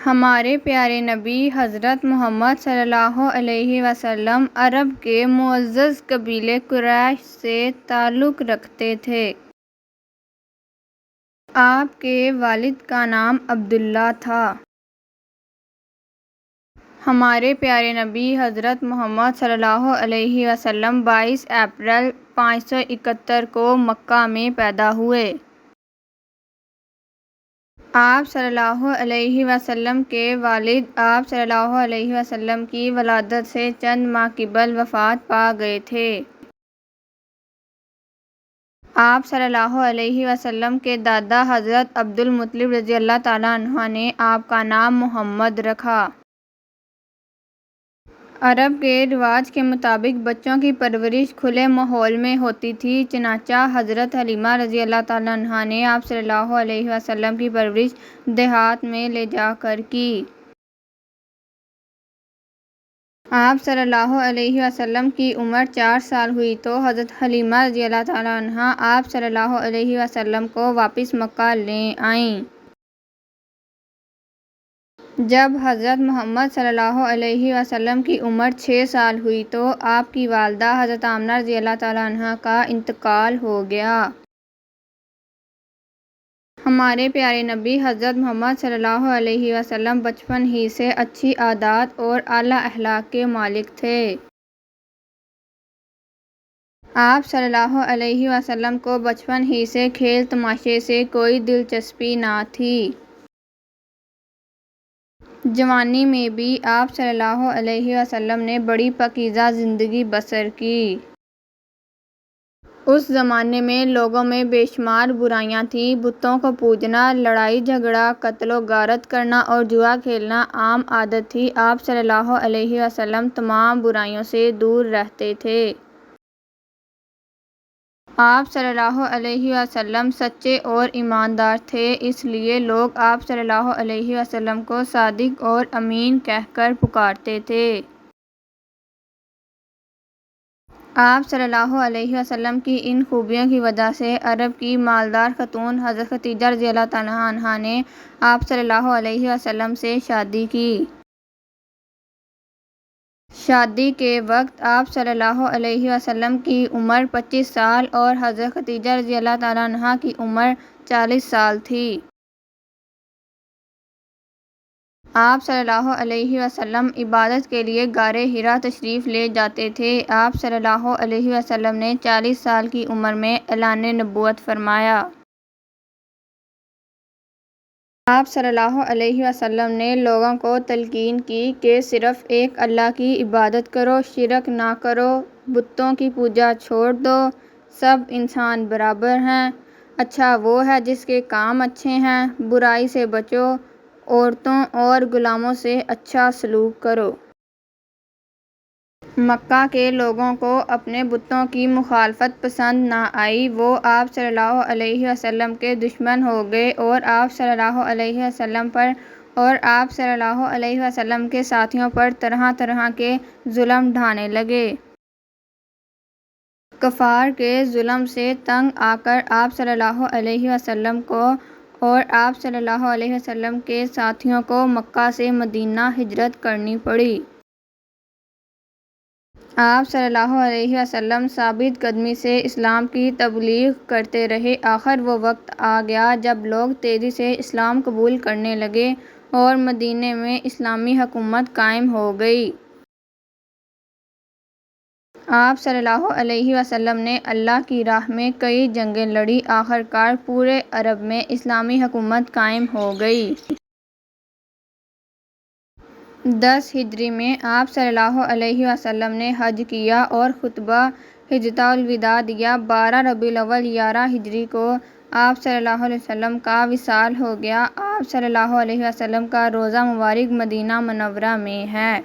ہمارے پیارے نبی حضرت محمد صلی اللہ علیہ وسلم عرب کے معزز قبیلے قریش سے تعلق رکھتے تھے۔ آپ کے والد کا نام عبداللہ تھا۔ ہمارے پیارے نبی حضرت محمد صلی اللہ علیہ وسلم 22 اپریل 571 کو مکہ میں پیدا ہوئے۔ آپ صلی اللہ علیہ وسلم کے والد آپ صلی اللہ علیہ وسلم کی ولادت سے چند ماہ قبل وفات پا گئے تھے۔ آپ صلی اللہ علیہ وسلم کے دادا حضرت عبد المطلب رضی اللہ تعالیٰ عنہ نے آپ کا نام محمد رکھا۔ عرب کے رواج کے مطابق بچوں کی پرورش کھلے ماحول میں ہوتی تھی، چنانچہ حضرت حلیمہ رضی اللہ تعالیٰ عنہا نے آپ صلی اللہ علیہ وسلم کی پرورش دیہات میں لے جا کر کی۔ آپ صلی اللہ علیہ وسلم کی عمر 4 سال ہوئی تو حضرت حلیمہ رضی اللہ تعالیٰ عنہا آپ صلی اللہ علیہ وسلم کو واپس مکہ لے آئیں۔ جب حضرت محمد صلی اللہ علیہ وسلم کی عمر 6 سال ہوئی تو آپ کی والدہ حضرت آمنہ رضی اللہ تعالیٰ عنہا کا انتقال ہو گیا۔ ہمارے پیارے نبی حضرت محمد صلی اللہ علیہ وسلم بچپن ہی سے اچھی عادات اور اعلیٰ اخلاق کے مالک تھے۔ آپ صلی اللہ علیہ وسلم کو بچپن ہی سے کھیل تماشے سے کوئی دلچسپی نہ تھی۔ جوانی میں بھی آپ صلی اللہ علیہ وسلم نے بڑی پاکیزہ زندگی بسر کی۔ اس زمانے میں لوگوں میں بے شمار برائیاں تھیں۔ بتوں کو پوجنا، لڑائی جھگڑا، قتل و غارت کرنا اور جوا کھیلنا عام عادت تھی۔ آپ صلی اللہ علیہ وسلم تمام برائیوں سے دور رہتے تھے۔ آپ صلی اللہ علیہ وسلم سچے اور ایماندار تھے، اس لیے لوگ آپ صلی اللہ علیہ وسلم کو صادق اور امین کہہ کر پکارتے تھے۔ آپ صلی اللہ علیہ وسلم کی ان خوبیوں کی وجہ سے عرب کی مالدار خاتون حضرت خدیجہ رضی اللہ تعالیٰ عنہا نے آپ صلی اللہ علیہ وسلم سے شادی کی۔ شادی کے وقت آپ صلی اللہ علیہ وسلم کی عمر 25 سال اور حضرت خدیجہ رضی اللہ تعالیٰ عنہا کی عمر 40 سال تھی۔ آپ صلی اللہ علیہ وسلم عبادت کے لیے غار حرا تشریف لے جاتے تھے۔ آپ صلی اللہ علیہ وسلم نے 40 سال کی عمر میں اعلان نبوت فرمایا۔ آپ صلی اللہ علیہ وسلم نے لوگوں کو تلقین کی کہ صرف ایک اللہ کی عبادت کرو، شرک نہ کرو، بتوں کی پوجا چھوڑ دو، سب انسان برابر ہیں، اچھا وہ ہے جس کے کام اچھے ہیں، برائی سے بچو، عورتوں اور غلاموں سے اچھا سلوک کرو۔ مکہ کے لوگوں کو اپنے بتوں کی مخالفت پسند نہ آئی، وہ آپ صلی اللہ علیہ وسلم کے دشمن ہو گئے اور آپ صلی اللہ علیہ وسلم پر اور آپ صلی اللہ علیہ وسلم کے ساتھیوں پر طرح طرح کے ظلم ڈھانے لگے۔ کفار کے ظلم سے تنگ آ کر آپ صلی اللہ علیہ وسلم کو اور آپ صلی اللہ علیہ وسلم کے ساتھیوں کو مکہ سے مدینہ ہجرت کرنی پڑی۔ آپ صلی اللہ علیہ وسلم ثابت قدمی سے اسلام کی تبلیغ کرتے رہے۔ آخر وہ وقت آ گیا جب لوگ تیزی سے اسلام قبول کرنے لگے اور مدینے میں اسلامی حکومت قائم ہو گئی۔ آپ صلی اللہ علیہ وسلم نے اللہ کی راہ میں کئی جنگیں لڑیں، آخر کار پورے عرب میں اسلامی حکومت قائم ہو گئی۔ 10 ہجری میں آپ صلی اللہ علیہ وسلم نے حج کیا اور خطبہ حجۃ الوداع دیا۔ 12 ربیع الاول 11 ہجری کو آپ صلی اللہ علیہ وسلم کا وصال ہو گیا۔ آپ صلی اللہ علیہ وسلم کا روضہ مبارک مدینہ منورہ میں ہے۔